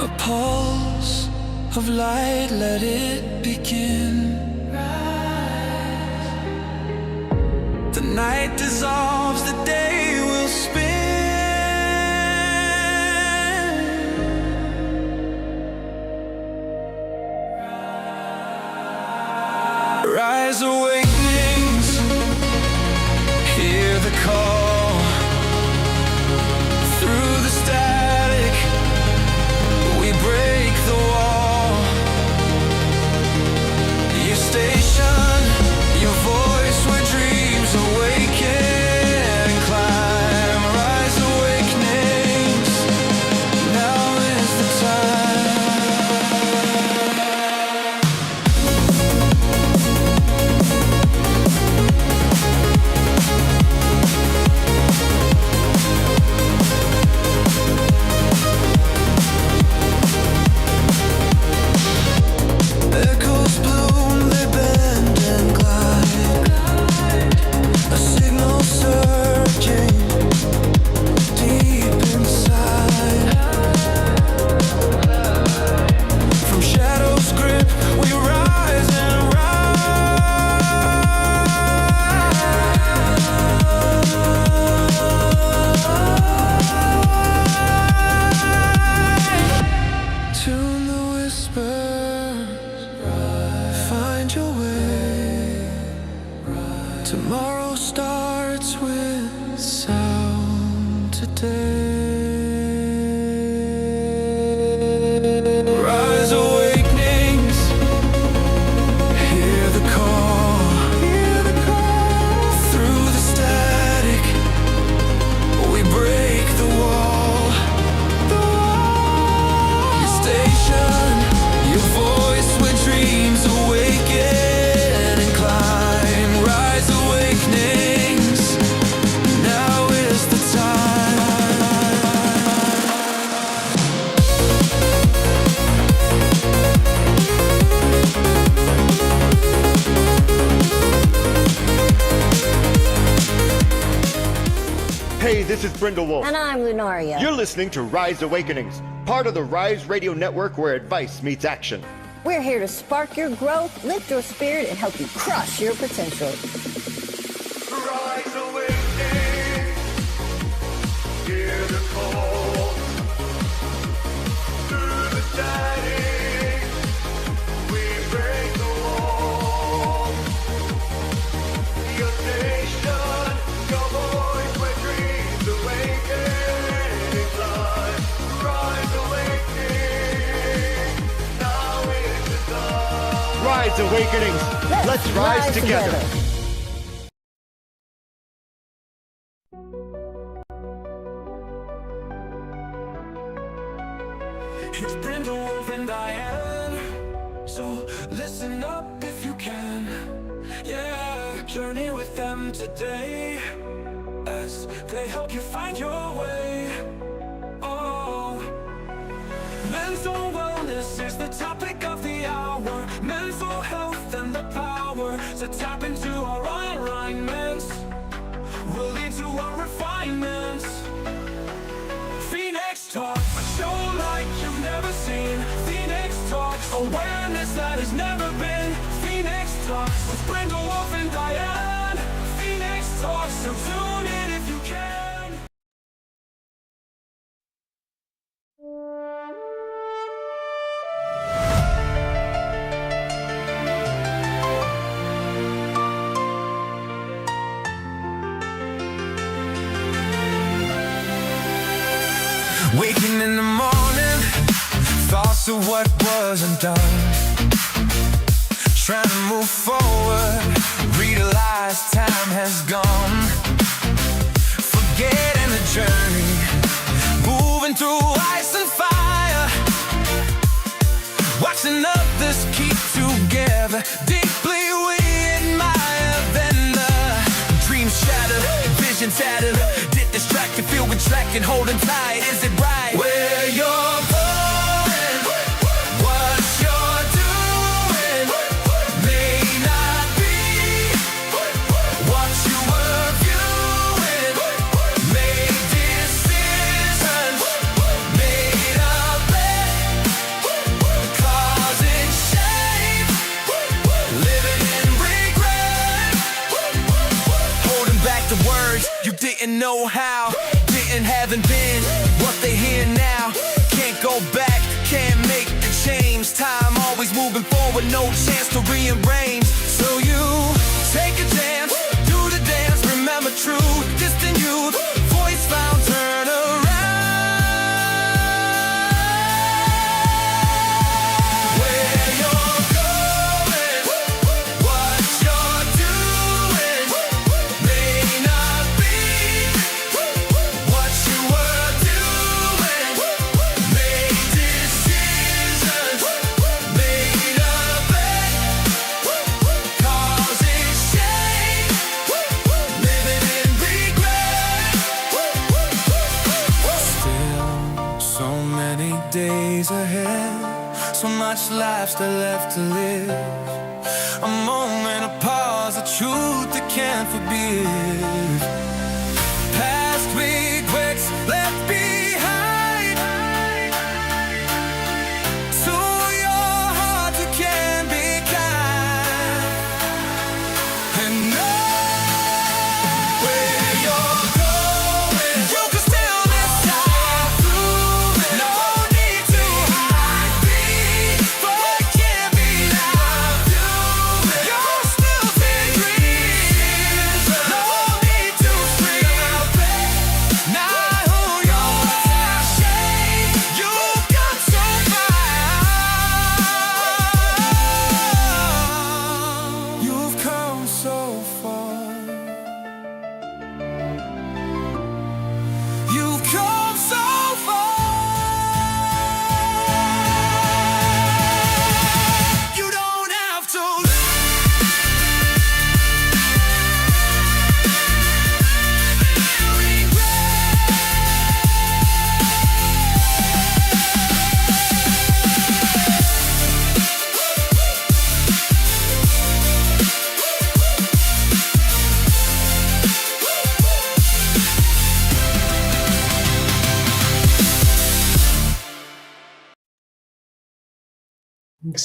A pulse of light, let it begin. The night dissolves, the day will spin. Rise, awakenings, hear the call. Through the static, we break the wall. Your station, your voice where dreams awaken and climb. Rise, awakenings, now is the time. Echoes bloom, they bend and glide. A signal surging deep inside. From shadows grip, we rise and rise. Tune the whispers, find your way. Tomorrow starts with sound today. Rise, awakenings, hear the call. Through the static, we break the wall. Your station, your voice where dreams awaken and climb. Rise, awakenings, now is the time. Hey, this is Brindlewolf. And I'm Lunaria. You're listening to Rise Awakenings, part of the Rise Radio Network where advice meets action. We're here to spark your growth, lift your spirit, and help you crush your potential. Rise Awakenings, hear the call. Through the static, we break the wall. Your station, your voice where dreams awaken and climb. Rise Awakenings, now is the time. Rise Awakenings, let's rise together. It's Brindlewolf and Diane, so listen up if you can. Yeah, journey with them today as they help you find your way. Oh, mental wellness is the topic of the hour. Mental health and the power to tap into our alignments will lead to our refinements. Phoenix Talk, a show like you've never seen. Phoenix Talks, awareness that has never been. Phoenix Talks with Brindlewolf and Diane. Phoenix Talks, so tune in if you can. Waking in the morning, thoughts of what wasn't done. Trying to move forward, realize time has gone. Forgetting the journey, moving through ice and fire. Watching others keep together, deeply we admire. Then the dreams shattered, vision tattered. Get distracted, feel retracted, holding tight. Is it right? Where you're going, what you're doing may not be what you were viewing. Made decisions, made a bet, You didn't know how, haven't been what they hear now. Can't go back, can't make the change. Time always moving forward, no chance to rearrange. So you take a chance, do the dance. Remember truth, distant youth, voice found, turn around. Where you're going, what you're doing may not be what you were doing. Make decisions, made a bet, causing shame, living in regret. Still so many days ahead, so much life still left to live. A moment of pause, a truth that can't forgive. Past regrets left behind. To your heart you can be kind. And know where you're going. You can still decide. No need to hide. But can't be loud. You're still dreaming. No need to scream. Not who you are. You got so far. You've come so far. You've come so far. You don't have to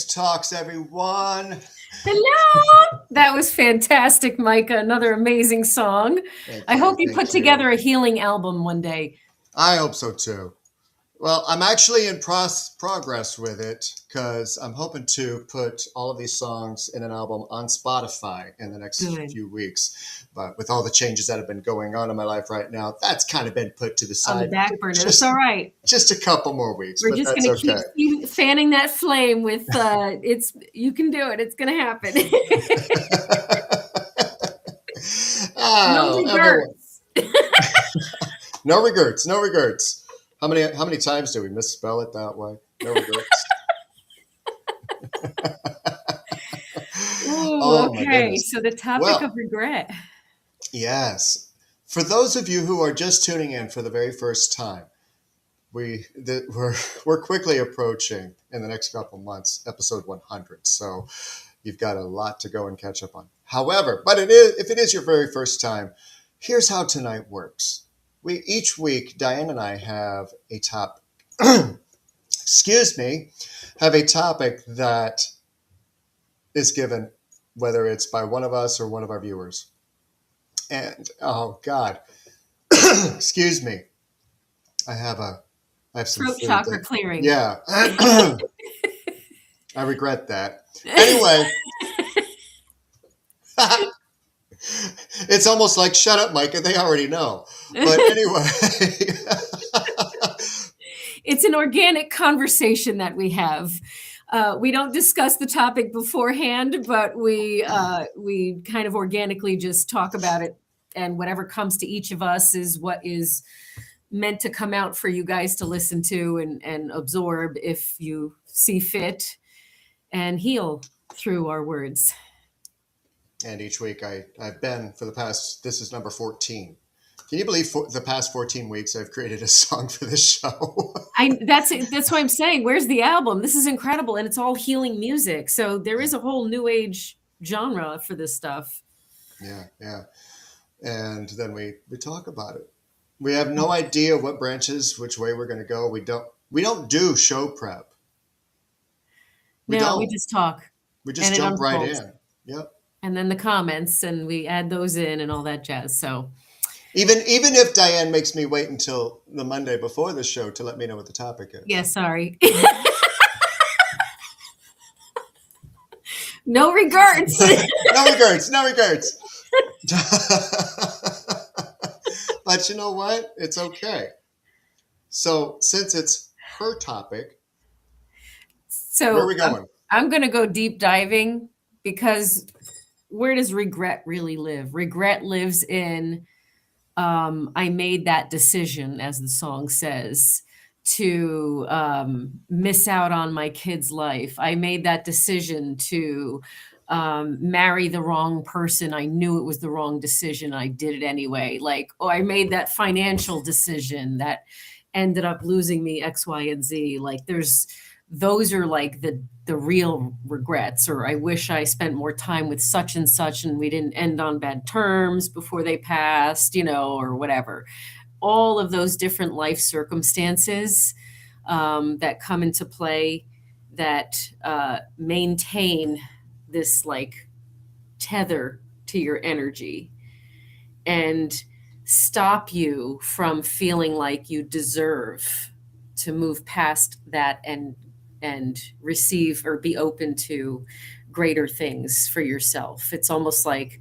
Talks, everyone. Hello. That was fantastic, Micah. Another amazing song. I hope you put together a healing album one day. I hope so too. Well, I'm actually in progress with it because I'm hoping to put all of these songs in an album on Spotify in the next Good. few weeks. But with all the changes that have been going on in my life right now, that's kind of been put to the On side. the back burner. Just- That's all right. Just a couple more weeks. We're but just that's going to okay. keep you fanning that flame with you can do it. It's going to happen. No Oh, regrets. no regrets. No regrets. How many times do we misspell it that way? No regrets. Ooh, Oh, my okay. goodness. So the topic Well- of regret. Yes. For those of you who are just tuning in for the very first time, we're quickly approaching in the next couple months episode 100. So you've got a lot to go and catch up on. However, if it is your very first time, here's how tonight works. Each week, Diane and I have a topic. Have a topic that is given, whether it's by one of us or one of our viewers. And oh God, excuse me. I have some Throat food chakra that- clearing. Yeah. I regret that. Anyway. It's almost like, shut up, Micah. They already know. But anyway. It's an organic conversation that we have. We don't discuss the topic beforehand, but we kind of organically just talk about it, and whatever comes to each of us is what is meant to come out for you guys to listen to and absorb if you see fit, and heal through our words. And each week I've been for the past, this is number 14. Can you believe the past 14 weeks I've created a song for this show? That's why I'm saying, where's the album? This is incredible, and it's all healing music. So there is a whole new age genre for this stuff. Yeah. And then we talk about it. We have no idea what branches, which way we're going to go. We don't do show prep. We just talk. We just and jump right unfolds. in. Yep. And then the comments, and we add those in and all that jazz. So Even if Diane makes me wait until the Monday before the show to let me know what the topic is. Yeah, sorry. No regrets. No regrets, no regrets. But you know what? It's okay. So since it's her topic, So where are we going? I'm going to go deep diving because where does regret really live? Regret lives in I made that decision, as the song says, to miss out on my kid's life. I made that decision to marry the wrong person. I knew it was the wrong decision. I did it anyway. Like, oh, I made that financial decision that ended up losing me X, Y, and Z. Like, those are like the real regrets, or I wish I spent more time with such and such and we didn't end on bad terms before they passed, or whatever. All of those different life circumstances that come into play that maintain this like tether to your energy and stop you from feeling like you deserve to move past that and receive or be open to greater things for yourself. It's almost like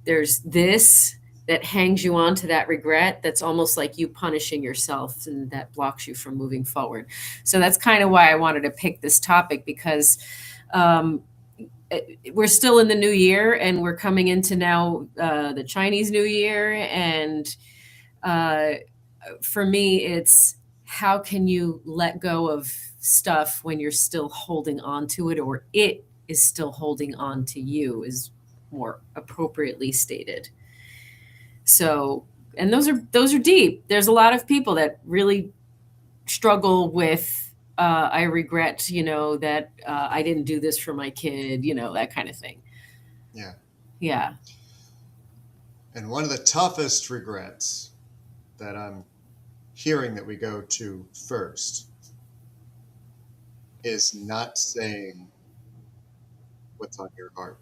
there's this that hangs you on to that regret that's almost like you punishing yourself, and that blocks you from moving forward. So that's kind of why I wanted to pick this topic, because we're still in the new year and we're coming into now the Chinese New Year. And for me, it's how can you let go of stuff when you're still holding on to it, or it is still holding on to you, is more appropriately stated. So, and those are deep. There's a lot of people that really struggle with I regret, that I didn't do this for my kid, that kind of thing. Yeah. Yeah. And one of the toughest regrets that I'm hearing that we go to first is not saying what's on your heart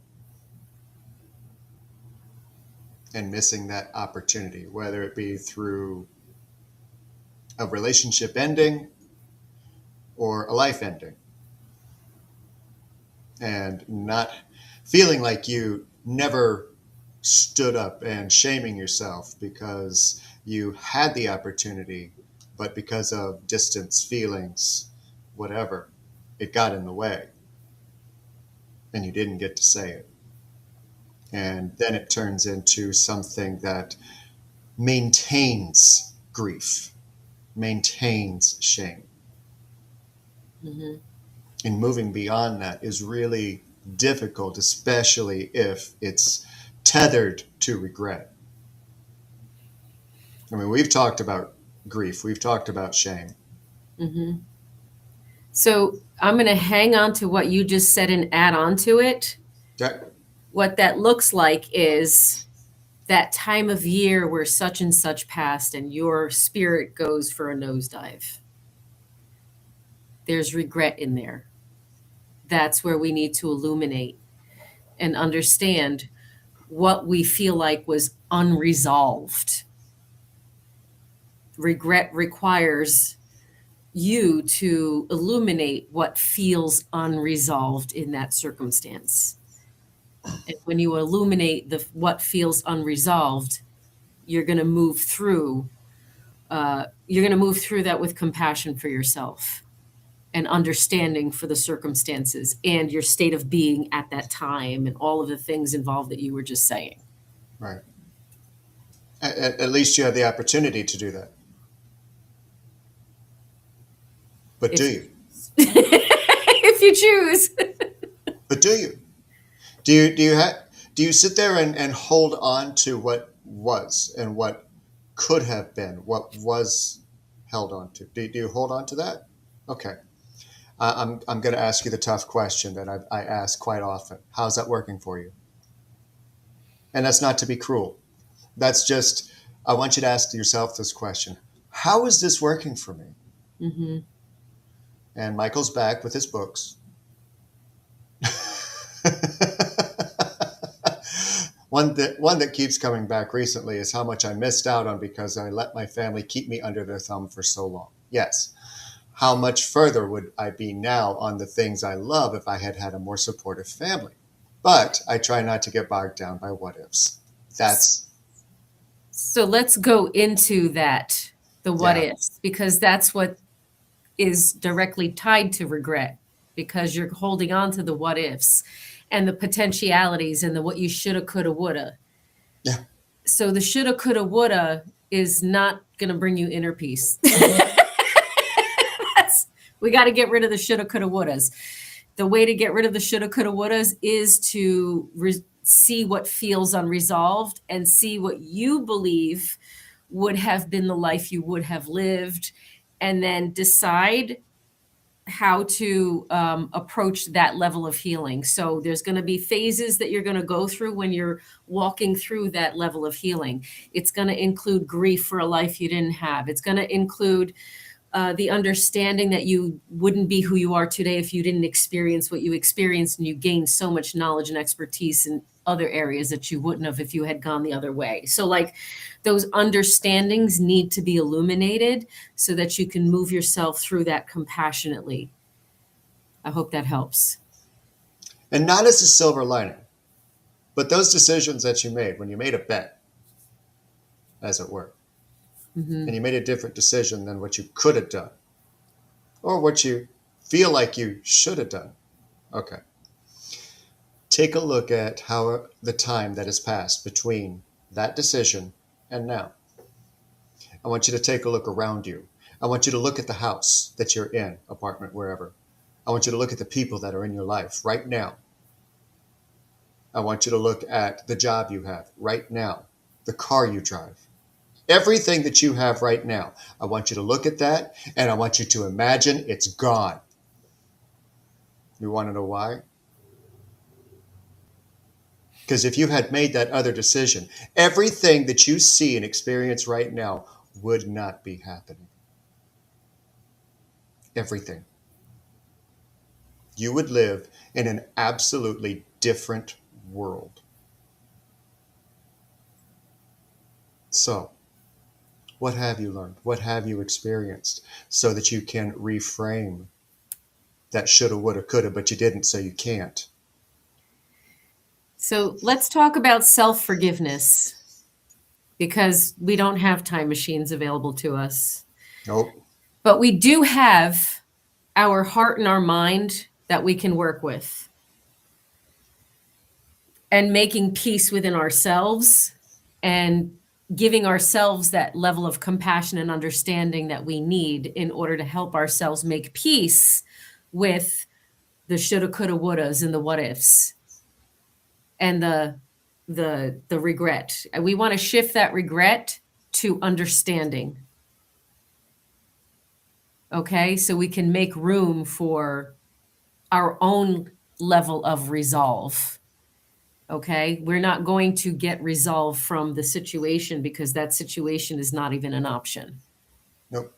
and missing that opportunity, whether it be through a relationship ending or a life ending, and not feeling like you never stood up and shaming yourself because you had the opportunity, but because of distance, feelings, whatever, it got in the way and you didn't get to say it. And then it turns into something that maintains grief, maintains shame. Mm-hmm. And moving beyond that is really difficult, especially if it's tethered to regret. I mean, we've talked about grief, we've talked about shame. Mm-hmm. So I'm going to hang on to what you just said and add on to it. Okay. What that looks like is that time of year where such and such passed and your spirit goes for a nosedive. There's regret in there. That's where we need to illuminate and understand what we feel like was unresolved. Regret requires you to illuminate what feels unresolved in that circumstance. And when you illuminate what feels unresolved, you're going to move through. You're going to move through that with compassion for yourself and understanding for the circumstances and your state of being at that time and all of the things involved that you were just saying. Right. At least you have the opportunity to do that. But do you? If you choose. But do you? Do you sit there and hold on to what was and what could have been, what was held on to? Do you hold on to that? Okay. I'm going to ask you the tough question that I ask quite often. How's that working for you? And that's not to be cruel. That's just, I want you to ask yourself this question. How is this working for me? Mm-hmm. And Michael's back with his books. One that keeps coming back recently is how much I missed out on because I let my family keep me under their thumb for so long. Yes. How much further would I be now on the things I love if I had had a more supportive family? But I try not to get bogged down by what ifs. So let's go into that, the what Yeah. ifs, because that's what is directly tied to regret, because you're holding on to the what ifs and the potentialities and the what you shoulda, coulda, woulda. Yeah. So the shoulda, coulda, woulda is not going to bring you inner peace. We got to get rid of the shoulda, coulda, wouldas. The way to get rid of the shoulda, coulda, wouldas is to see what feels unresolved and see what you believe would have been the life you would have lived, and then decide how to approach that level of healing. So there's going to be phases that you're going to go through when you're walking through that level of healing. It's going to include grief for a life you didn't have. It's going to include the understanding that you wouldn't be who you are today if you didn't experience what you experienced, and you gained so much knowledge and expertise in other areas that you wouldn't have if you had gone the other way. So like those understandings need to be illuminated so that you can move yourself through that compassionately. I hope that helps. And not as a silver lining, but those decisions that you made when you made a bet, as it were, and you made a different decision than what you could have done or what you feel like you should have done. Okay. Take a look at how the time that has passed between that decision and now. I want you to take a look around you. I want you to look at the house that you're in, apartment, wherever. I want you to look at the people that are in your life right now. I want you to look at the job you have right now, the car you drive. Everything that you have right now, I want you to look at that, and I want you to imagine it's gone. You want to know why? Because if you had made that other decision, everything that you see and experience right now would not be happening. Everything. You would live in an absolutely different world. So, what have you learned? What have you experienced so that you can reframe that shoulda, woulda, coulda, but you didn't, so you can't? So let's talk about self-forgiveness, because we don't have time machines available to us. Nope. But we do have our heart and our mind that we can work with. And making peace within ourselves and giving ourselves that level of compassion and understanding that we need in order to help ourselves make peace with the shoulda, coulda, wouldas and the what ifs and the regret. And we want to shift that regret to understanding. Okay, so we can make room for our own level of resolve. Okay, we're not going to get resolve from the situation because that situation is not even an option. Nope.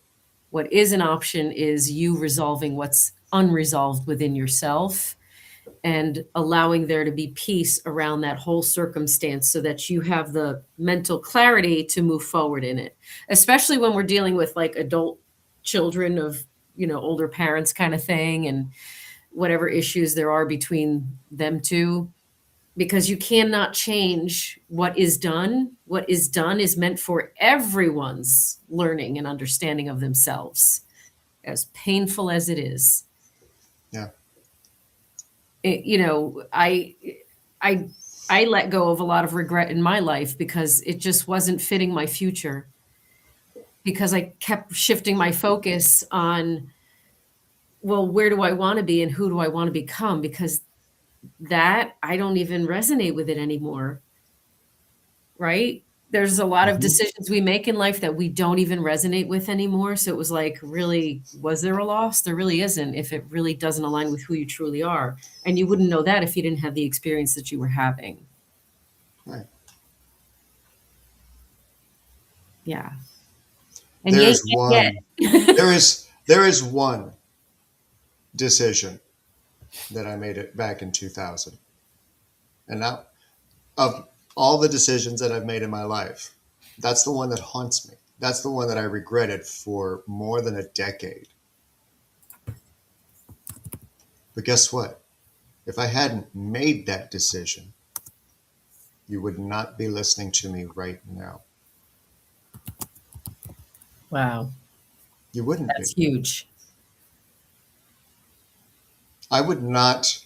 What is an option is you resolving what's unresolved within yourself and allowing there to be peace around that whole circumstance so that you have the mental clarity to move forward in it, especially when we're dealing with like adult children of, older parents kind of thing, and whatever issues there are between them two. Because you cannot change what is done. What is done is meant for everyone's learning and understanding of themselves, as painful as it is. Yeah. I let go of a lot of regret in my life because it just wasn't fitting my future. Because I kept shifting my focus on, well, where do I want to be and who do I want to become? Because that I don't even resonate with it anymore. Right? There's a lot of decisions we make in life that we don't even resonate with anymore. So it was like, really, was there a loss? There really isn't, if it really doesn't align with who you truly are. And you wouldn't know that if you didn't have the experience that you were having. Right. Yeah. And There is one decision that I made it back in 2000. And now, of all the decisions that I've made in my life, that's the one that haunts me. That's the one that I regretted for more than a decade. But guess what? If I hadn't made that decision, you would not be listening to me right now. Wow. You wouldn't That's be. huge. I would not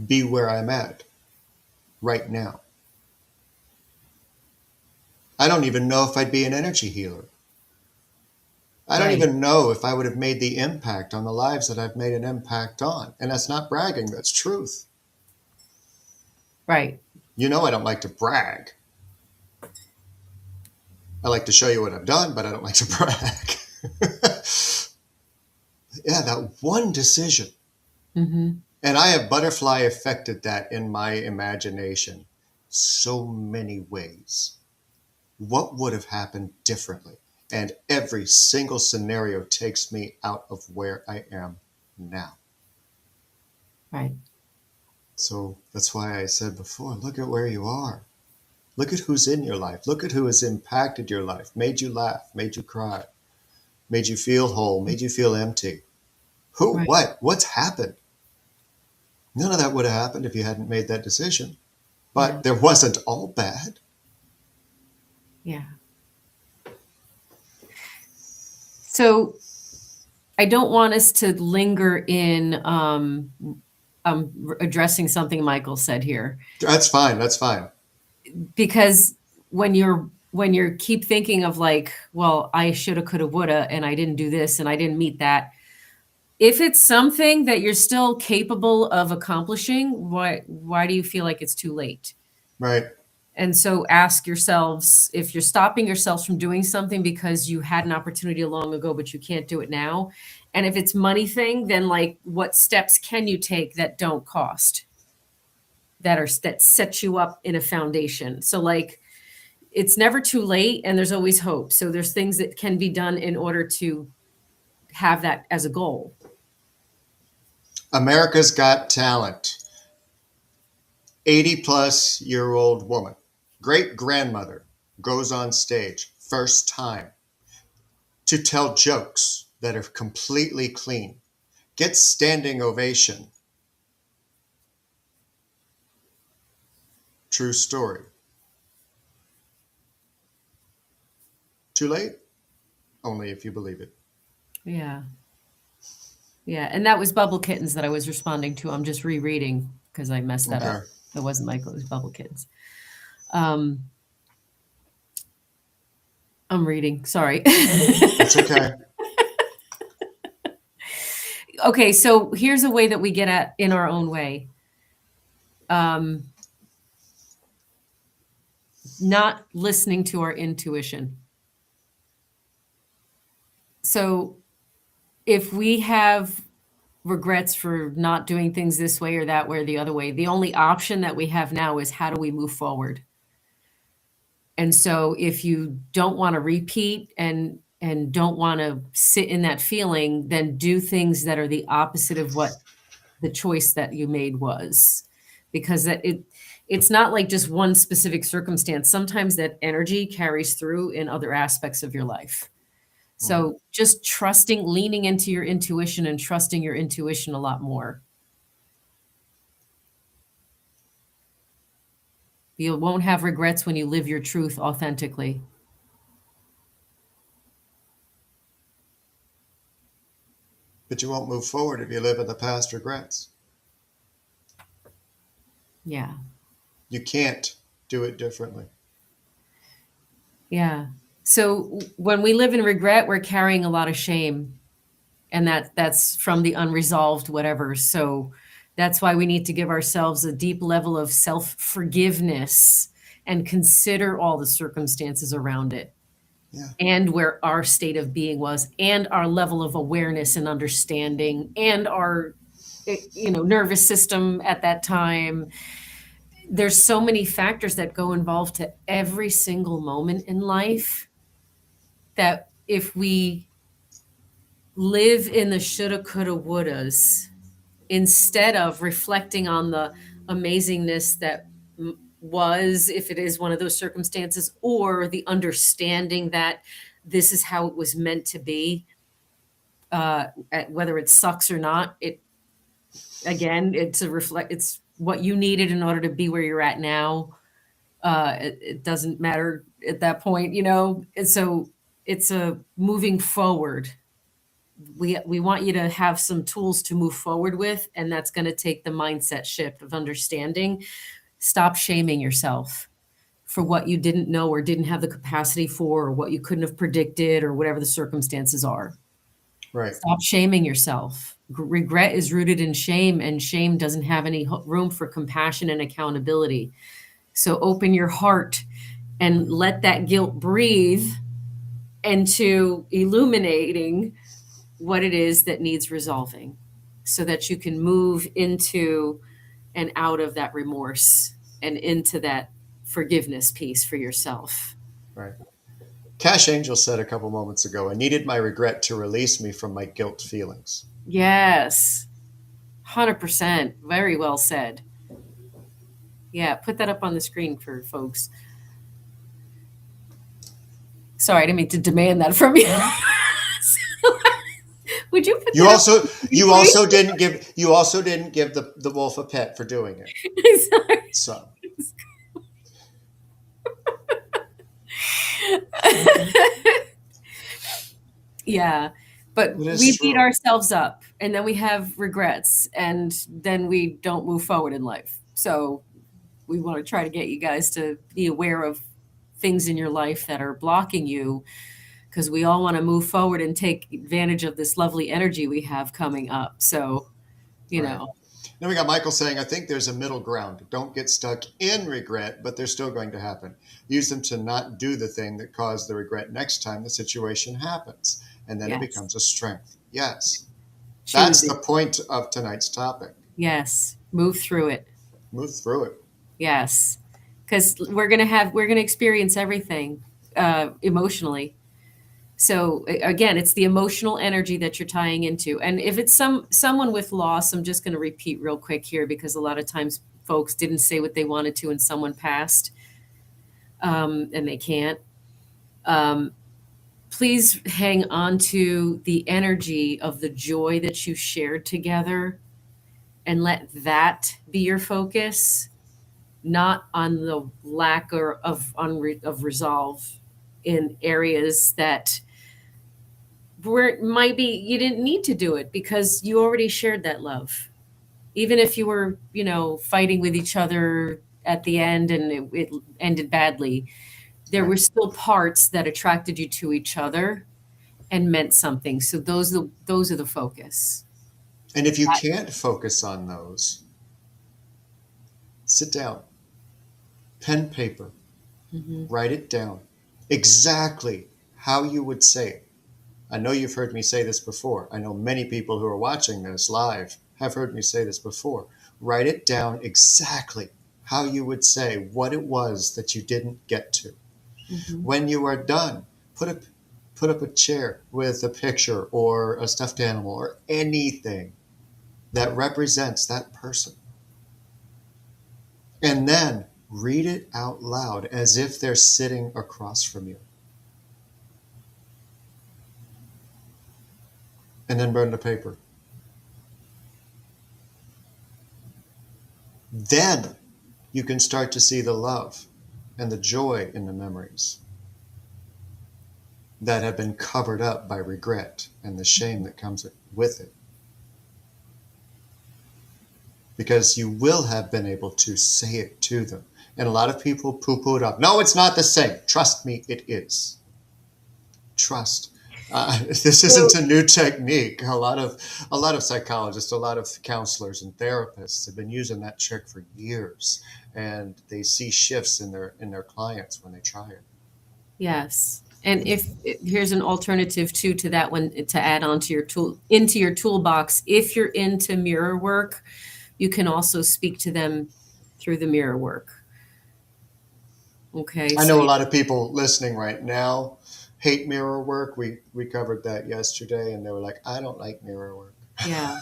be where I'm at right now. I don't even know if I'd be an energy healer. I don't Right. even know if I would have made the impact on the lives that I've made an impact on. And that's not bragging, that's truth. Right. You know I don't like to brag. I like to show you what I've done, but I don't like to brag. Yeah, that one decision. Mm-hmm. And I have butterfly affected that in my imagination so many ways. What would have happened differently? And every single scenario takes me out of where I am now. Right. So that's why I said before, look at where you are. Look at who's in your life. Look at who has impacted your life, made you laugh, made you cry, made you feel whole, made you feel empty. Who, Right. what's happened? None of that would have happened if you hadn't made that decision. But Yeah. there wasn't all bad. Yeah. So I don't want us to linger in addressing something Michael said here, That's fine. That's fine. because when you're keep thinking of like, well, I shoulda, coulda, woulda, and I didn't do this and I didn't meet that. If it's something that you're still capable of accomplishing, why do you feel like it's too late? Right. And so ask yourselves, if you're stopping yourselves from doing something because you had an opportunity long ago, but you can't do it now. And if it's money thing, then like what steps can you take that don't cost, that set you up in a foundation? So like, it's never too late and there's always hope. So there's things that can be done in order to have that as a goal. America's Got Talent. 80-plus-year-old woman, great grandmother, goes on stage, first time, to tell jokes that are completely clean, gets standing ovation. True story. Too late? Only if you believe it. Yeah. Yeah. And that was Bubble Kittens that I was responding to. I'm just rereading because I messed that up. Okay. It wasn't Michael, it was Bubble Kittens. I'm reading. Sorry. It's okay. Okay, so here's a way that we get at in our own way. Not listening to our intuition. So if we have regrets for not doing things this way or that way or the other way, the only option that we have now is how do we move forward? And so if you don't want to repeat and don't want to sit in that feeling, then do things that are the opposite of what the choice that you made was. Because that it's not like just one specific circumstance. Sometimes that energy carries through in other aspects of your life. So just trusting, leaning into your intuition and trusting your intuition a lot more. You won't have regrets when you live your truth authentically. But you won't move forward if you live in the past regrets. Yeah. You can't do it differently. Yeah. So when we live in regret, we're carrying a lot of shame, and that's from the unresolved whatever. So that's why we need to give ourselves a deep level of self-forgiveness and consider all the circumstances around it. Yeah. And where our state of being was, and our level of awareness and understanding, and our nervous system at that time. There's so many factors that go involved to every single moment in life that if we live in the shoulda, coulda, wouldas, instead of reflecting on the amazingness that was, if it is one of those circumstances, or the understanding that this is how it was meant to be, whether it sucks or not. It's what you needed in order to be where you're at now. It doesn't matter at that point, And so it's a moving forward. We want you to have some tools to move forward with, and that's going to take the mindset shift of understanding. Stop shaming yourself for what you didn't know or didn't have the capacity for, or what you couldn't have predicted, or whatever the circumstances are. Right. Stop shaming yourself. Regret is rooted in shame, and shame doesn't have any room for compassion and accountability. So open your heart and let that guilt breathe into illuminating what it is that needs resolving, so that you can move into and out of that remorse and into that forgiveness piece for yourself. Right. Cash Angel said a couple moments ago, I needed my regret to release me from my guilt feelings. Yes. 100%. Very well said. Yeah, put that up on the screen for folks. Sorry, I didn't mean to demand that from you. Would you put You that also up? you also didn't give the wolf a pet for doing it. Sorry. So Yeah, but It is we beat true. ourselves up, and then we have regrets, and then we don't move forward in life. So we want to try to get you guys to be aware of things in your life that are blocking you, because we all want to move forward and take advantage of this lovely energy we have coming up. So, Right. Then we got Michael saying, I think there's a middle ground. Don't get stuck in regret, but they're still going to happen. Use them to not do the thing that caused the regret next time the situation happens. And then it Yes. becomes a strength. Yes. That's Choose the it. point of tonight's topic. Yes. Move through it. Move through it. Yes. Because we're gonna experience everything emotionally. So again, it's the emotional energy that you're tying into. And if it's someone with loss, I'm just going to repeat real quick here, because a lot of times folks didn't say what they wanted to and someone passed, and they can't. Please hang on to the energy of the joy that you shared together, and let that be your focus, not on the lack of resolve in areas that where it might be you didn't need to do it, because you already shared that love. Even if you were, fighting with each other at the end and it ended badly, there were still parts that attracted you to each other and meant something. So those are the focus. And if you can't focus on those, sit down, pen, paper, write it down exactly how you would say it. I know you've heard me say this before. I know many people who are watching this live have heard me say this before. Write it down exactly how you would say what it was that you didn't get to. When you are done, put up a chair with a picture or a stuffed animal or anything that represents that person. And then read it out loud as if they're sitting across from you. And then burn the paper. Then you can start to see the love and the joy in the memories that have been covered up by regret and the shame that comes with it. Because you will have been able to say it to them. And a lot of people poo-poo it up. No, it's not the same. Trust me, it is. Trust. This isn't a new technique. A lot of psychologists, a lot of counselors and therapists have been using that trick for years, and they see shifts in their clients when they try it. Yes. And here's an alternative too to that one, to add on to into your toolbox. If you're into mirror work, you can also speak to them through the mirror work. Okay. I know a lot of people listening right now hate mirror work. We covered that yesterday, and they were like, I don't like mirror work. Yeah.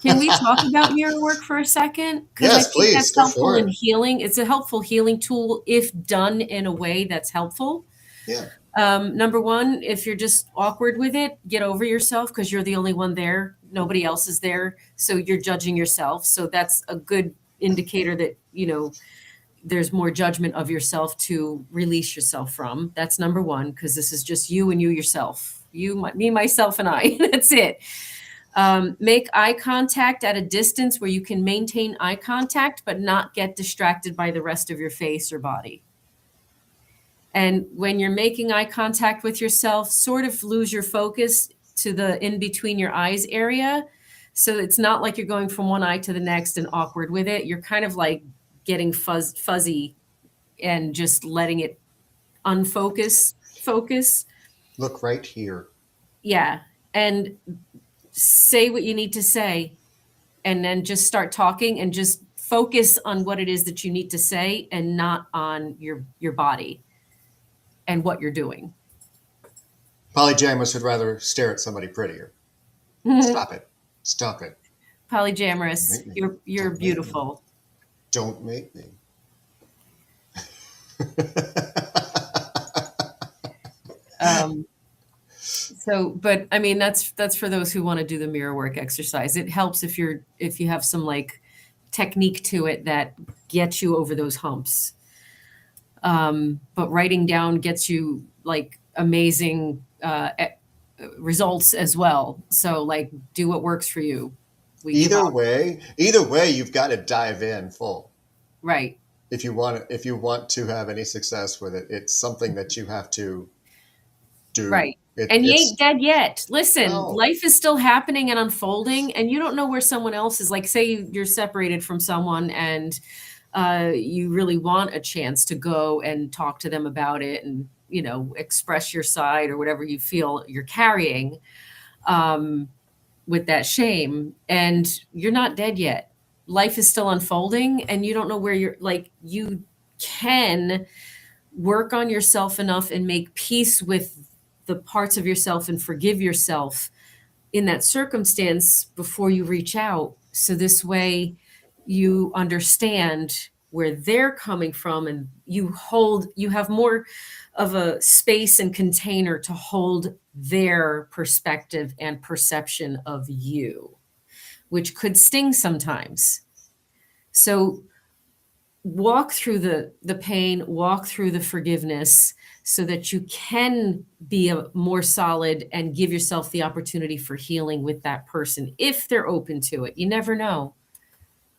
Can we talk about mirror work for a second? Because I Yes, think please, that's go helpful for in it. healing. It's a helpful healing tool if done in a way that's helpful. Yeah. Number one, if you're just awkward with it, get over yourself because you're the only one there. Nobody else is there. So you're judging yourself. So that's a good indicator that, there's more judgment of yourself to release yourself from. That's number one, because this is just you and you yourself. Me, myself, and I. That's it. Make eye contact at a distance where you can maintain eye contact, but not get distracted by the rest of your face or body. And when you're making eye contact with yourself, sort of lose your focus to the in between your eyes area. So it's not like you're going from one eye to the next and awkward with it. You're kind of like getting fuzzy and just letting it focus. Look right here. Yeah. And say what you need to say, and then just start talking and just focus on what it is that you need to say and not on your body and what you're doing. Polyamorous would rather stare at somebody prettier. Stop it. Stop it. Polyamorous, you're beautiful. Don't make me. But I mean, that's for those who want to do the mirror work exercise. It helps if you have some like technique to it that gets you over those humps. But writing down gets you like amazing results as well. So like, do what works for you. Either way, you've got to dive in full. Right. If you want to have any success with it, it's something that you have to do. Right. And you ain't dead yet. Listen, life is still happening and unfolding, and you don't know where someone else is. Like, say you're separated from someone and you really want a chance to go and talk to them about it and, express your side or whatever you feel you're carrying with that shame. And you're not dead yet. Life is still unfolding, and you don't know where you can work on yourself enough and make peace with the parts of yourself and forgive yourself in that circumstance before you reach out. So this way you understand where they're coming from, and you have more of a space and container to hold their perspective and perception of you, which could sting sometimes. So walk through the pain, walk through the forgiveness so that you can be a more solid and give yourself the opportunity for healing with that person if they're open to it. You never know.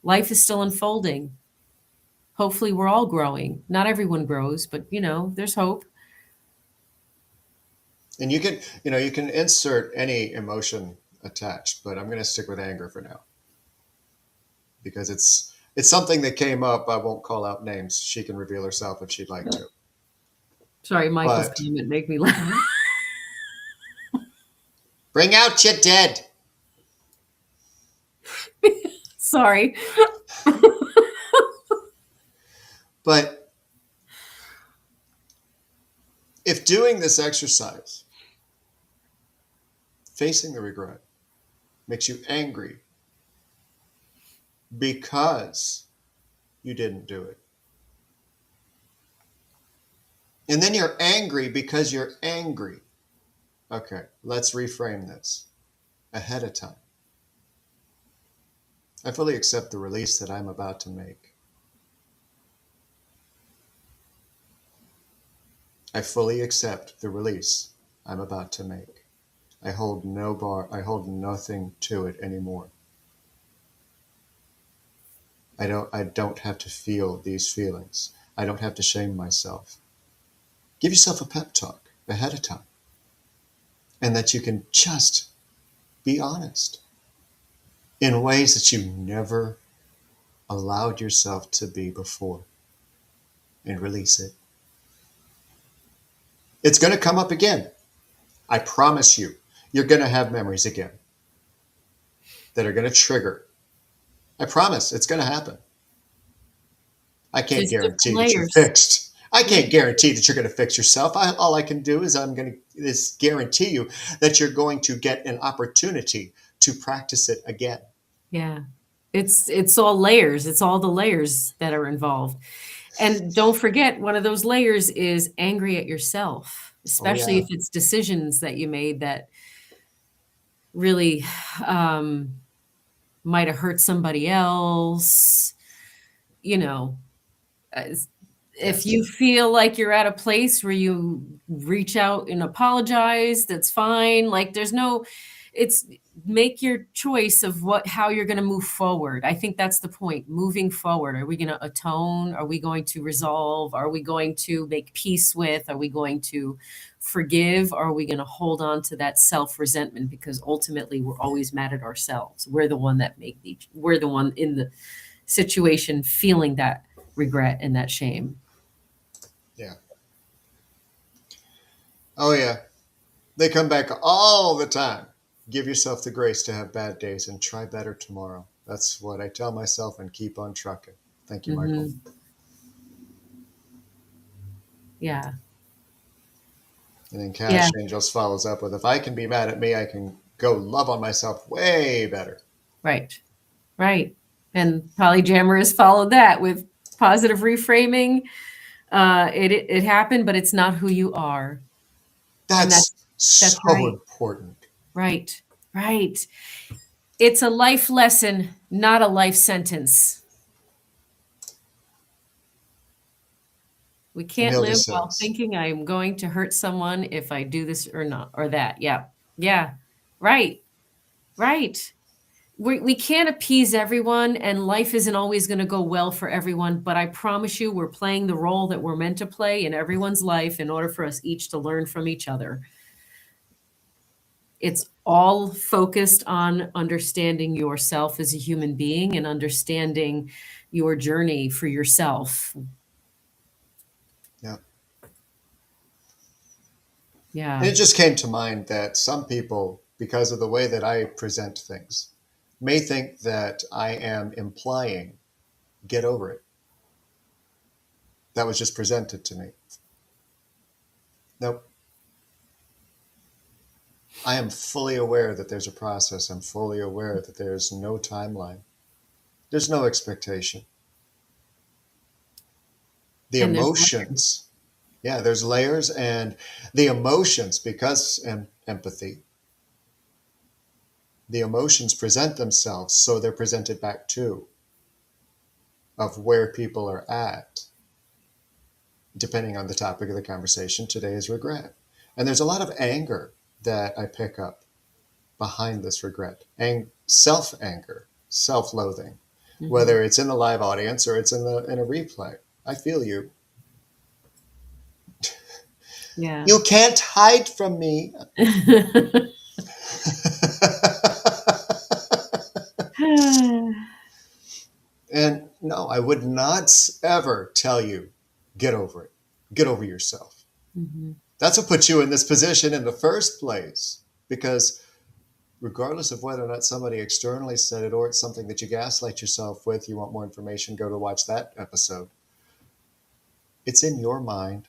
Life is still unfolding. Hopefully we're all growing. Not everyone grows, but there's hope. And you can insert any emotion attached, but I'm going to stick with anger for now because it's something that came up. I won't call out names. She can reveal herself if she'd like to. Sorry, Michael's comment make me laugh. Bring out your dead. Sorry. But if doing this exercise, facing the regret, makes you angry because you didn't do it, and then you're angry because you're angry. Okay, let's reframe this ahead of time. I fully accept the release that I'm about to make. I fully accept the release I'm about to make. I hold nothing to it anymore. I don't have to feel these feelings. I don't have to shame myself. Give yourself a pep talk ahead of time. And that you can just be honest in ways that you never allowed yourself to be before. And release it. It's going to come up again. I promise you, you're going to have memories again that are going to trigger. I promise it's going to happen. I can't guarantee that you're fixed. I can't guarantee that you're going to fix yourself. All I can do is I'm going to guarantee you that you're going to get an opportunity to practice it again. Yeah. It's all layers. It's all the layers that are involved. And don't forget, one of those layers is angry at yourself, Oh especially yeah. if it's decisions that you made that really um, might have hurt somebody else. You know, as- if Yes. you feel like you're at a place where you reach out and apologize, that's fine. Like there's no, it's make your choice of how you're going to move forward. I think that's the point. Moving forward. Are we going to atone? Are we going to resolve? Are we going to make peace with? Are we going to forgive? Or are we going to hold on to that self-resentment? Because ultimately we're always mad at ourselves. We're the one that we're the one in the situation feeling that regret and that shame. Yeah. Oh yeah. They come back all the time. Give yourself the grace to have bad days and try better tomorrow. That's what I tell myself and keep on trucking. Thank you, Michael. Mm-hmm. Yeah. And then Yeah. Cash Angels follows up with, if I can be mad at me, I can go love on myself way better. Right. Right. And Polymorph has followed that with positive reframing. It happened, but it's not who you are. And That's that's so right. important. Right. Right. It's a life lesson, not a life sentence. We can't Amelia live while says, thinking I'm going to hurt someone if I do this or not, or that. Yeah. Yeah. Right. Right. We can't appease everyone, and life isn't always going to go well for everyone. But I promise you, we're playing the role that we're meant to play in everyone's life in order for us each to learn from each other. It's all focused on understanding yourself as a human being and understanding your journey for yourself. yeah. Yeah. And it just came to mind that some people, because of the way that I present things, may think that I am implying, get over it. That was just presented to me. Nope. I am fully aware that there's a process. I'm fully aware that there's no timeline. There's no expectation. The And there's layers. emotions, yeah, there's layers, and the emotions, because empathy, the emotions present themselves, so they're presented back too, of where people are at, depending on the topic of the conversation. Today is regret. And there's a lot of anger that I pick up behind this regret, and self-anger, self-loathing, Mhm. whether it's in the live audience or it's in a replay. I feel you. Yeah. You can't hide from me. And no, I would not ever tell you, get over it. Get over yourself. Mhm. That's what put you in this position in the first place. Because regardless of whether or not somebody externally said it or it's something that you gaslight yourself with, you want more information, go to watch that episode. It's in your mind.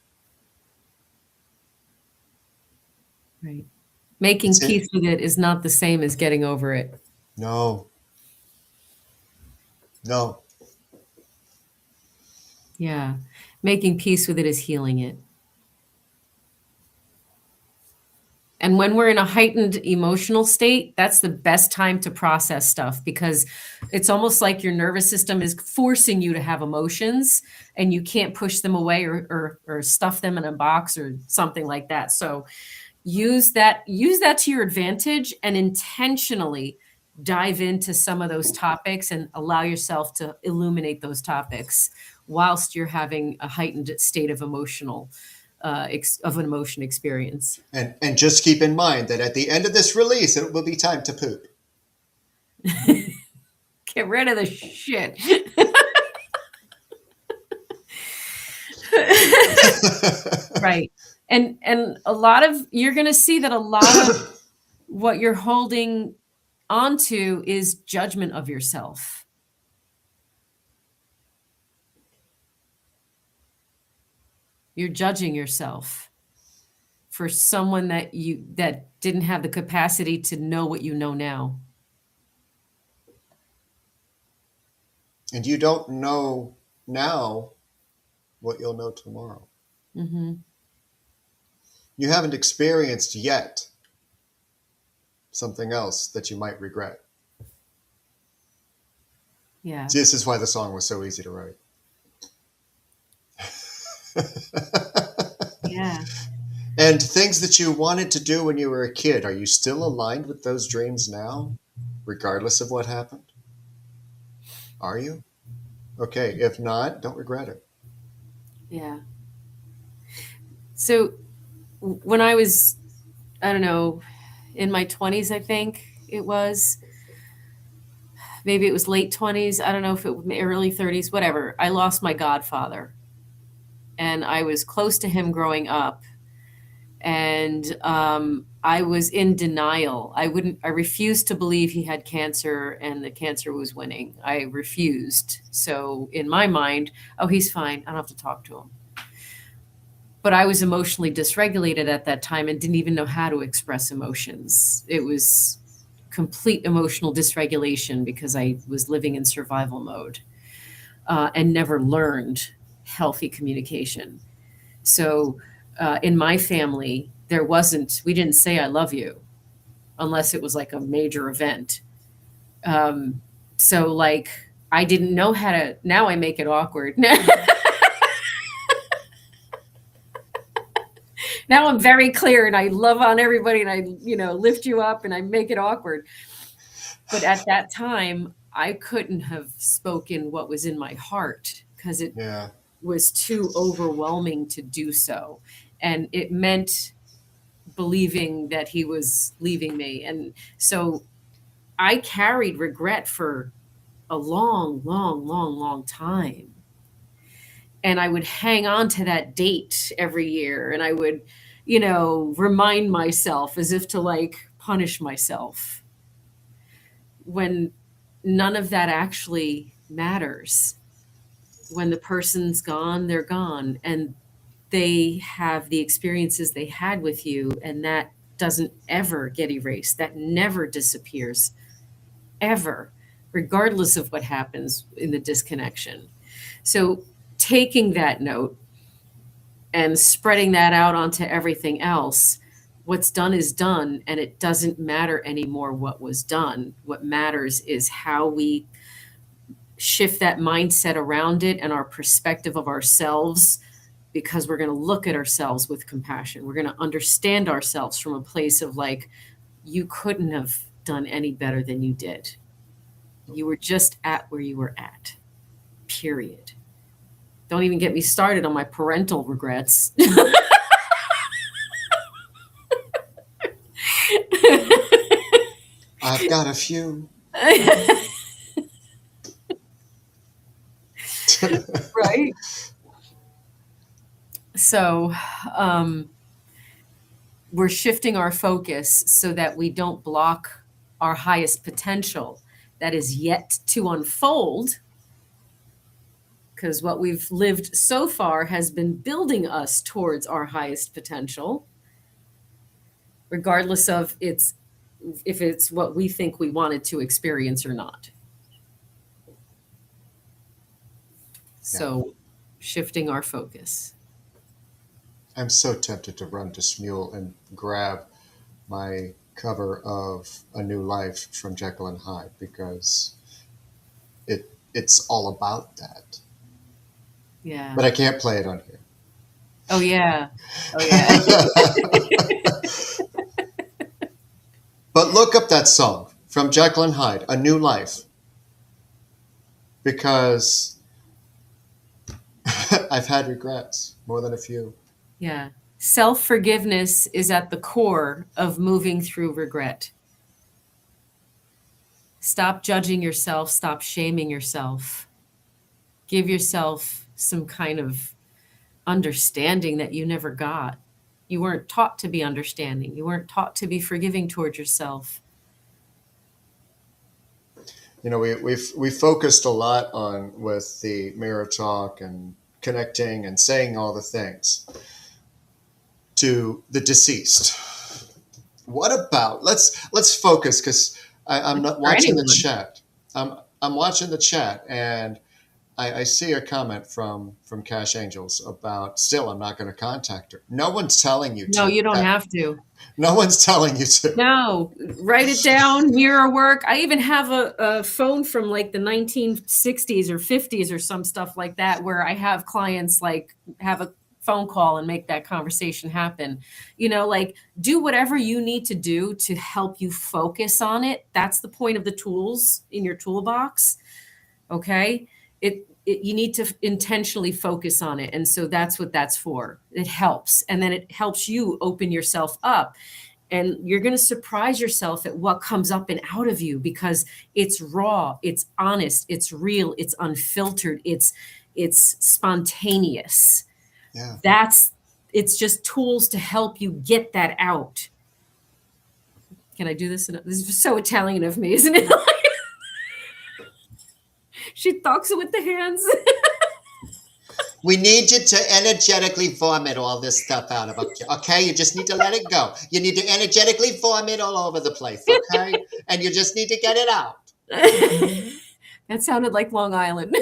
Right. Making It's in, peace with it is not the same as getting over it. no, no. Yeah. Making peace with it is healing it. And when we're in a heightened emotional state, that's the best time to process stuff because it's almost like your nervous system is forcing you to have emotions and you can't push them away or stuff them in a box or something like that. So use that to your advantage and intentionally dive into some of those topics and allow yourself to illuminate those topics whilst you're having a heightened state of of an emotion experience. And just keep in mind that at the end of this release, it will be time to poop. Get rid of the shit. Right. And a lot of you're going to see that a lot of what you're holding onto is judgment of yourself. You're judging yourself for someone that didn't have the capacity to know what you know now. And you don't know now what you'll know tomorrow. Mm-hmm. You haven't experienced yet something else that you might regret. Yeah. This is why the song was so easy to write. Yeah. And things that you wanted to do when you were a kid, are you still aligned with those dreams now, regardless of what happened? Are you? Okay, if not, don't regret it. Yeah. So when I was, I don't know, in my 20s, I think it was, maybe it was late 20s. I don't know if it was early 30s, whatever. I lost my godfather. And I was close to him growing up. And I was in denial. I refused to believe he had cancer and the cancer was winning. I refused. So in my mind, oh, he's fine. I don't have to talk to him. But I was emotionally dysregulated at that time and didn't even know how to express emotions. It was complete emotional dysregulation because I was living in survival mode and never learned healthy communication. So in my family, we didn't say I love you unless it was like a major event. So like I didn't know how to, now I make it awkward. Now I'm very clear and I love on everybody and I, lift you up and I make it awkward. But at that time, I couldn't have spoken what was in my heart because it was too overwhelming to do so. And it meant believing that he was leaving me. And so I carried regret for a long, long, long, long time. And I would hang on to that date every year. And I would, remind myself as if to like punish myself when none of that actually matters. When the person's gone, they're gone. And they have the experiences they had with you, and that doesn't ever get erased. That never disappears, ever, regardless of what happens in the disconnection. So taking that note and spreading that out onto everything else, what's done is done, and it doesn't matter anymore what was done. What matters is how we shift that mindset around it and our perspective of ourselves, because we're going to look at ourselves with compassion. We're going to understand ourselves from a place of like, you couldn't have done any better than you did. You were just at where you were at, period. Don't even get me started on my parental regrets. I've got a few. Right? So we're shifting our focus so that we don't block our highest potential that is yet to unfold, because what we've lived so far has been building us towards our highest potential, regardless of if it's what we think we wanted to experience or not. So shifting our focus. I'm so tempted to run to Smule and grab my cover of A New Life from Jekyll and Hyde, because it's all about that. Yeah. But I can't play it on here. Oh yeah. Oh yeah. But look up that song from Jekyll and Hyde, A New Life, because I've had regrets, more than a few. Yeah. Self-forgiveness is at the core of moving through regret. Stop judging yourself. Stop shaming yourself. Give yourself some kind of understanding that you never got. You weren't taught to be understanding. You weren't taught to be forgiving towards yourself. We focused a lot on with the mirror talk and connecting and saying all the things to the deceased. What about let's focus, because I'm not watching the chat. I'm watching the chat, and I see a comment from Cash Angels about still I'm not going to contact her. No one's telling you No, to. you don't have to. No one's telling you to. No, write it down, mirror work. I even have a phone from like the 1960s or 50s or some stuff like that, where I have clients like have a phone call and make that conversation happen. Like do whatever you need to do to help you focus on it. That's the point of the tools in your toolbox. Okay. You need to intentionally focus on it. And so that's what that's for. It helps. And then it helps you open yourself up. And you're going to surprise yourself at what comes up and out of you, because it's raw, it's honest, it's real, it's unfiltered, it's spontaneous. Yeah. It's just tools to help you get that out. Can I do this? This is so Italian of me, isn't it? She talks with the hands. We need you to energetically vomit all this stuff out of you, okay? You just need to let it go. You need to energetically vomit all over the place, okay? And you just need to get it out. That sounded like Long Island.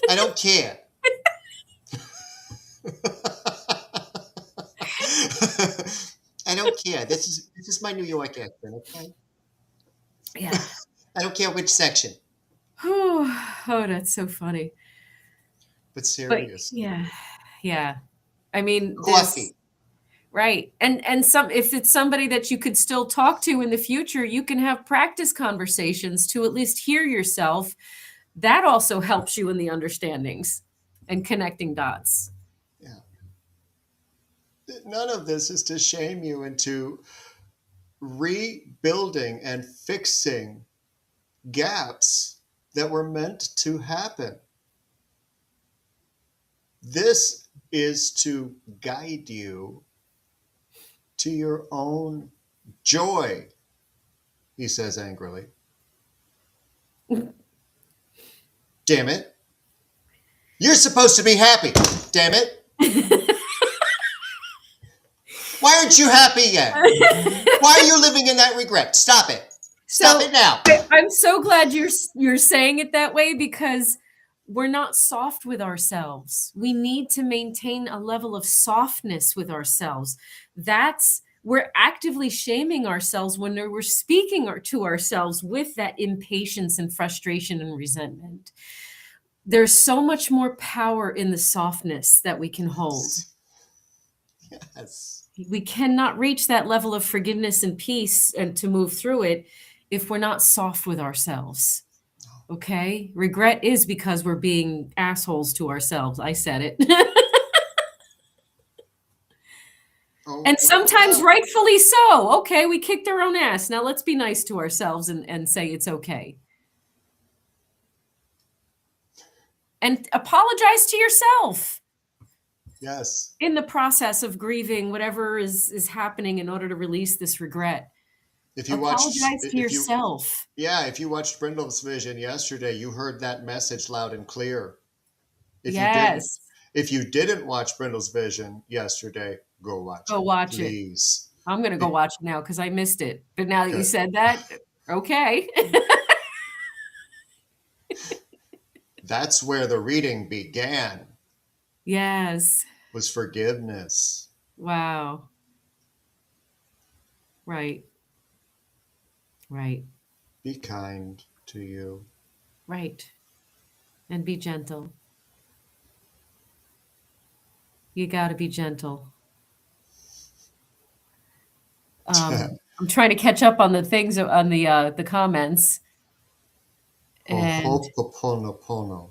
I don't care. I don't care. This is my New York accent, okay? Yeah. I don't care which section. Oh, that's so funny. But serious. Yeah. I mean, Coffee. Right. And if it's somebody that you could still talk to in the future, you can have practice conversations to at least hear yourself. That also helps you in the understandings and connecting dots. Yeah. None of this is to shame you into rebuilding and fixing gaps that were meant to happen. This is to guide you to your own joy, he says angrily. Damn it. You're supposed to be happy. Damn it. Why aren't you happy yet? Why are you living in that regret? Stop it. Stop it now. I'm so glad you're saying it that way, because we're not soft with ourselves. We need to maintain a level of softness with ourselves. We're actively shaming ourselves when we're speaking to ourselves with that impatience and frustration and resentment. There's so much more power in the softness that we can hold. Yes. We cannot reach that level of forgiveness and peace and to move through it if we're not soft with ourselves. Okay? Regret is because we're being assholes to ourselves. I said it. And sometimes rightfully so. Okay, we kicked our own ass. Now let's be nice to ourselves and say it's okay. And apologize to yourself. Yes. In the process of grieving whatever is happening in order to release this regret. If you apologize to yourself. If you watched Brindle's Vision yesterday, you heard that message loud and clear. Yes. If you didn't watch Brindle's Vision yesterday, go watch it. Go watch it. Please. I'm going to go watch it now because I missed it. But now that you said that, okay. That's where the reading began. Yes. Was forgiveness. Wow. Right. Right. Be kind to you. Right. And be gentle. You got to be gentle. I'm trying to catch up on the things on the comments. And Ho'oponopono.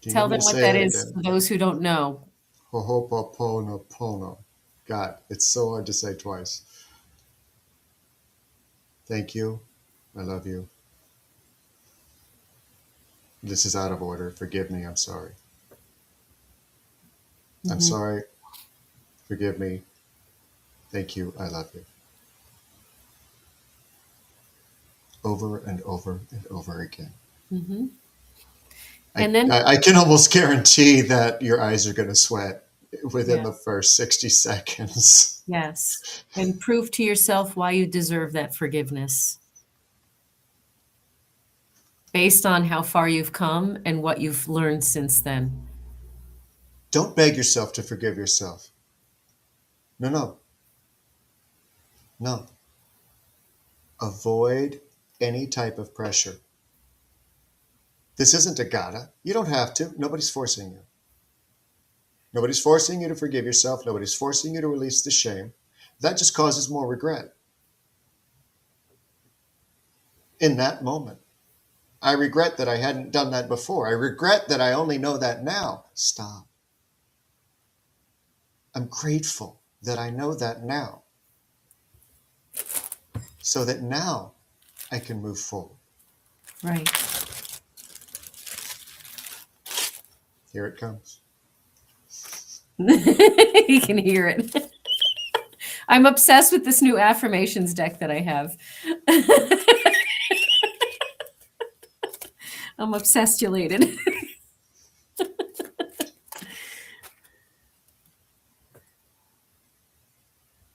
Tell them what that is for those who don't know. Ho'oponopono. God, it's so hard to say twice. Thank you. I love you. This is out of order. Forgive me. I'm sorry. I'm sorry. Forgive me. Thank you. I love you. Over and over and over again. Mm-hmm. And then I can almost guarantee that your eyes are going to sweat within the first 60 seconds. Yes. And prove to yourself why you deserve that forgiveness. based on how far you've come and what you've learned since then. Don't beg yourself to forgive yourself. No. Avoid any type of pressure. This isn't a gotta. You don't have to. Nobody's forcing you. Nobody's forcing you to forgive yourself. Nobody's forcing you to release the shame. That just causes more regret. In that moment, I regret that I hadn't done that before. I regret that I only know that now. Stop. I'm grateful that I know that now, so that now I can move forward. Right. Here it comes. You can hear it. I'm obsessed with this new affirmations deck that I have. I'm obsessulated.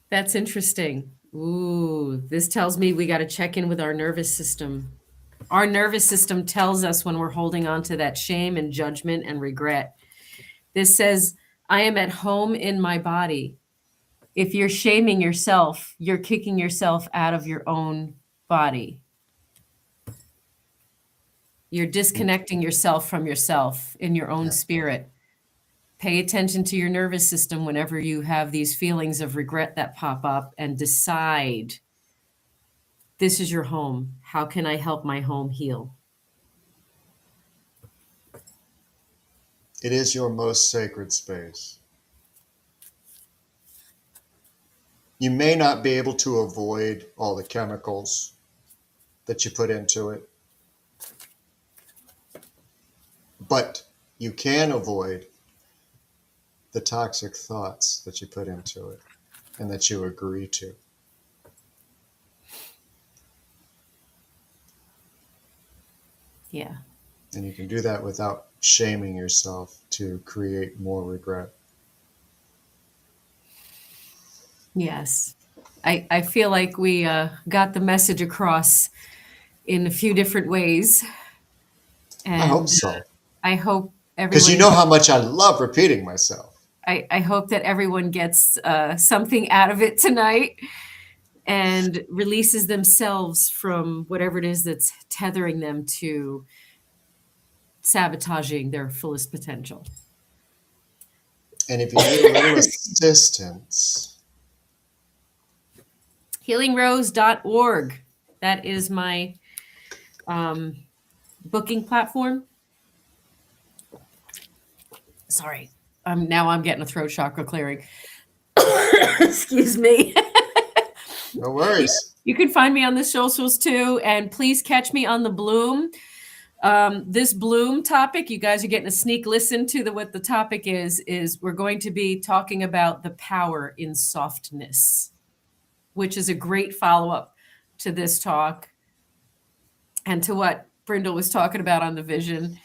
That's interesting. Ooh, this tells me we got to check in with our nervous system. Our nervous system tells us when we're holding on to that shame and judgment and regret. This says, I am at home in my body. If you're shaming yourself, you're kicking yourself out of your own body. You're disconnecting yourself from yourself in your own spirit. Pay attention to your nervous system whenever you have these feelings of regret that pop up, and decide, this is your home. How can I help my home heal? It is your most sacred space. You may not be able to avoid all the chemicals that you put into it, but you can avoid the toxic thoughts that you put into it and that you agree to. Yeah. And you can do that without shaming yourself to create more regret. Yes. I feel like we got the message across in a few different ways. And I hope so. I hope everyone... Because you know how much I love repeating myself. I hope that everyone gets something out of it tonight and releases themselves from whatever it is that's tethering them to sabotaging their fullest potential. And if you need a little assistance, healingrose.org. That is my booking platform. Sorry. Now I'm getting a throat chakra clearing. Excuse me. no worries. You can find me on the socials too. And please catch me on the Bloom. This Bloom topic, you guys are getting a sneak listen to what the topic is we're going to be talking about the power in softness, which is a great follow-up to this talk and to what Brindle was talking about on the vision.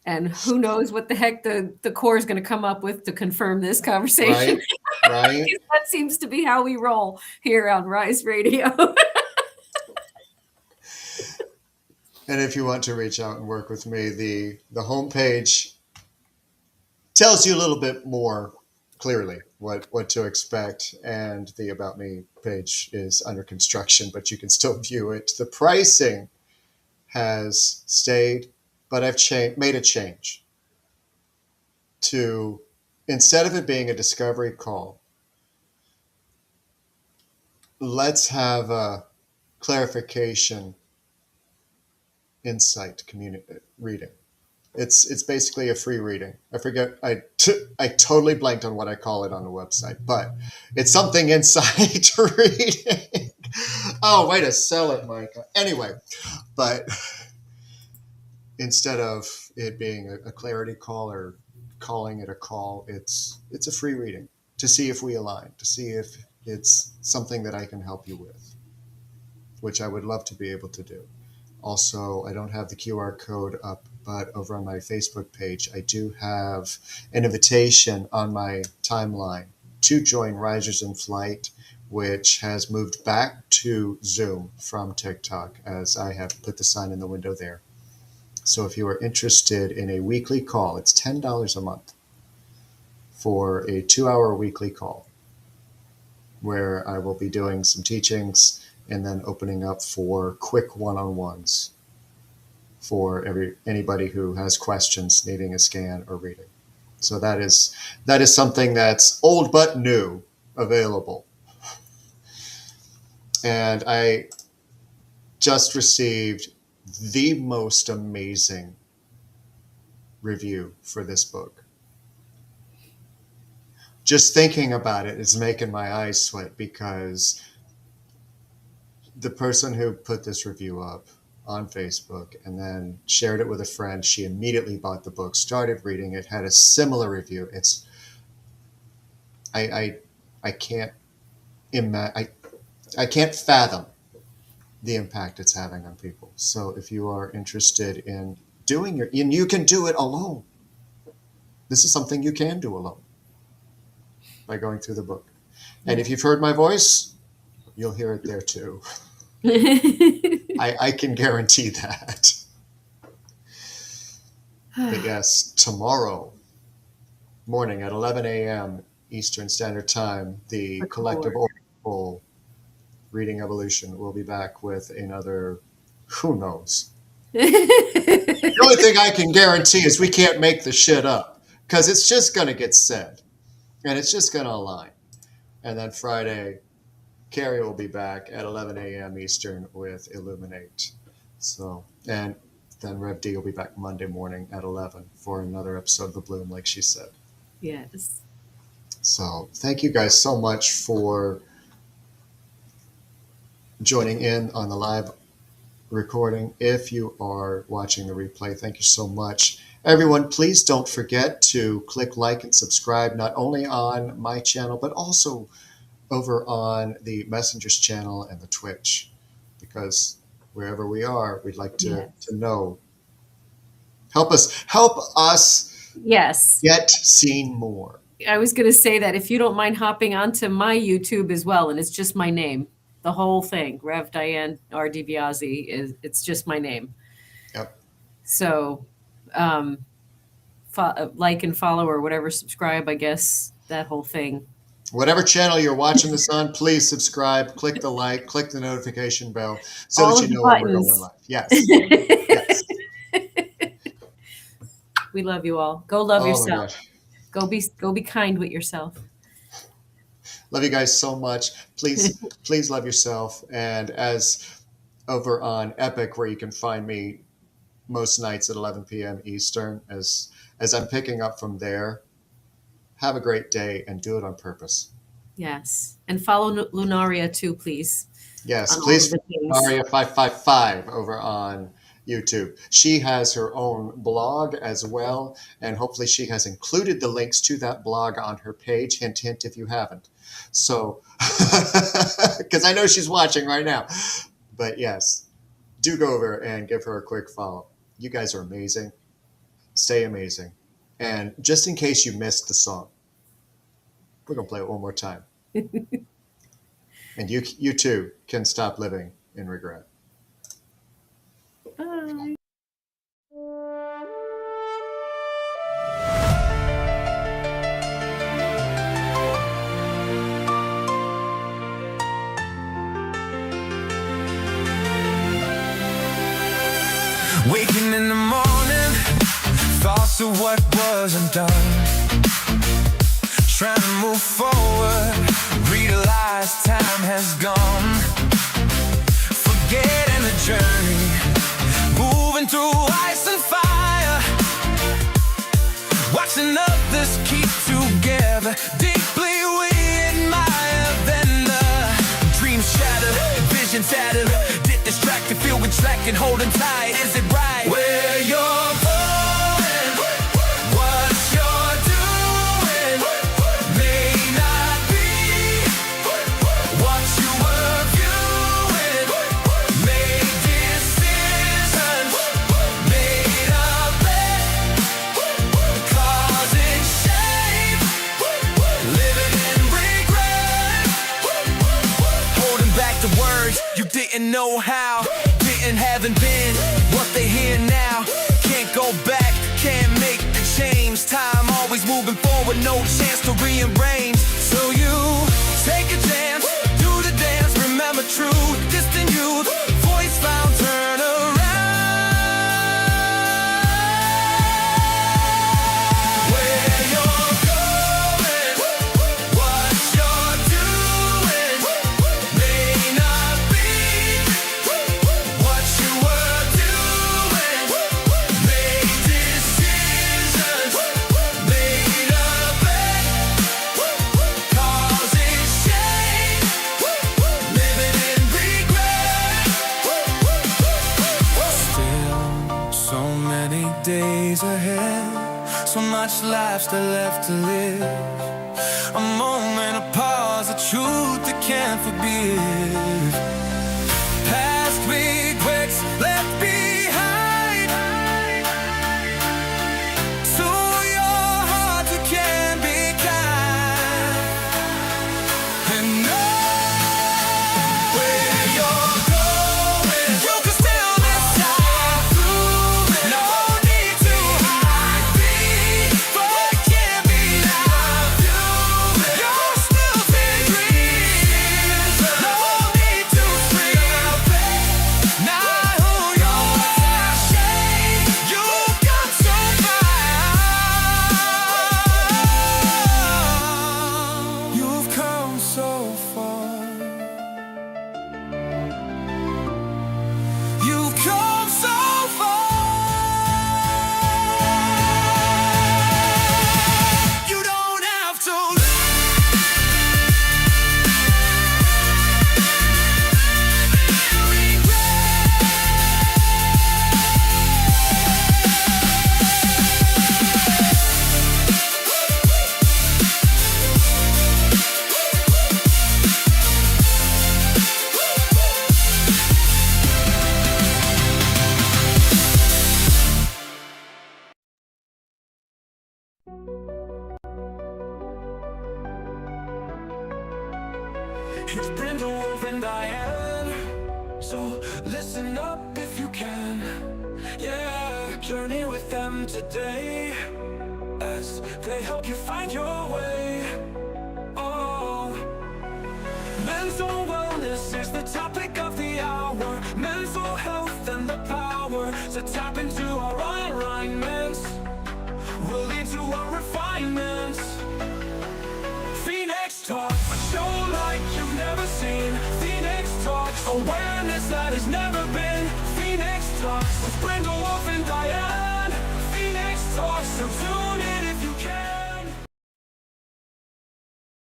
And who knows what the heck the core is going to come up with to confirm this conversation. Right. That seems to be how we roll here on Rise Radio. And if you want to reach out and work with me, the homepage tells you a little bit more clearly what to expect, and the About Me page is under construction, but you can still view it. The pricing has stayed, but I've made a change to, instead of it being a discovery call, let's have a clarification insight reading. It's basically a free reading. I forget, I totally blanked on what I call it on the website, but it's something insight reading. Oh, way to sell it, Michka. Anyway, but instead of it being a clarity call or calling it a call, it's a free reading to see if we align, to see if it's something that I can help you with, which I would love to be able to do. Also, I don't have the QR code up, but over on my Facebook page, I do have an invitation on my timeline to join Risers in Flight, which has moved back to Zoom from TikTok, as I have put the sign in the window there. So if you are interested in a weekly call, it's $10 a month for a 2-hour weekly call where I will be doing some teachings and then opening up for quick one-on-ones for anybody who has questions needing a scan or reading. So that is something that's old but new available. And I just received the most amazing review for this book. Just thinking about it is making my eyes sweat, because the person who put this review up on Facebook and then shared it with a friend, she immediately bought the book, started reading it, had a similar review. It's I can't I can't fathom the impact it's having on people. So if you are interested in doing and you can do it alone. This is something you can do alone by going through the book. And if you've heard my voice, you'll hear it there too. I can guarantee that. But yes, tomorrow morning at 11 a.m. Eastern Standard Time, the Collective Oracle Reading Evolution will be back with another, who knows? The only thing I can guarantee is we can't make the shit up, because it's just going to get said and it's just going to align. And then Friday, Carrie will be back at 11 a.m. Eastern with Illuminate. So, and then Rev D will be back Monday morning at 11 for another episode of The Bloom, like she said. Yes. So thank you guys so much for joining in on the live recording. If you are watching the replay, thank you so much. Everyone, please don't forget to click like and subscribe, not only on my channel, but also over on the Messengers channel and the Twitch, because wherever we are, we'd like to know. Help us Yes. get seen more. I was going to say that if you don't mind hopping onto my YouTube as well, and it's just my name, the whole thing, Rev Diane R. DiBiase, it's just my name. Yep. So like and follow or whatever, subscribe, I guess, that whole thing. Whatever channel you're watching this on, please subscribe, click the like, click the notification bell so All that of you the know when we're buttons. going live. Yes. Yes. We love you all. Go love Oh my yourself. gosh. Go be kind with yourself. Love you guys so much. Please love yourself. And as over on Epic, where you can find me most nights at 11 p.m. Eastern, as I'm picking up from there, have a great day and do it on purpose. Yes. And follow Lunaria too, please. Yes, On please all of the things. Aria 555 over on YouTube. She has her own blog as well, and hopefully she has included the links to that blog on her page. Hint, hint, if you haven't. So, because I know she's watching right now. But yes, do go over and give her a quick follow. You guys are amazing. Stay amazing. And just in case you missed the song, we're going to play it one more time. And you too can stop living in regret. Bye. Waking in the morning, thoughts of what wasn't done. Trying to move forward, realize time has gone. Forgetting the journey, moving through ice and fire. Watching others keep together, deeply we admire. Then the dreams shatter, vision tattered. Get distracted, feel retracted, holding tight. Is it right? Where you're going, what you're doing may not be what you were viewing. Make decisions made of it, causing shame, living in regret, holding back the words you didn't know how, haven't been what they hear now. always moving forward, no chance to rearrange. So you take a chance, do the dance, remember truth, distant youth, voice found, turn around. Where you're going, what you're doing, may not be what you were doing. Make decisions, made a bet, causing shame, living in regret. Still, so many days ahead, so much life still left to live. A moment of pause, a truth that can't forgive. Past regrets left behind, to your heart you can be kind. And know where you're going, you can still decide. No need to hide, but can't be loud. You're still big dreams, no need to scream. Not who you are, you got so far. You've come so far. You've come so far. You don't have to It's Brindlewolf and Diane, so listen up if you can. Yeah, journey with them today as they help you find your way. Oh, mental wellness is the topic of the hour. Mental health and the power to tap into our alignments will lead to our refinements. Phoenix Talk, a show like you've never seen. Phoenix Talk, awareness that has never been. Phoenix Talk with Brindlewolf and Diane. Phoenix Talk, so tune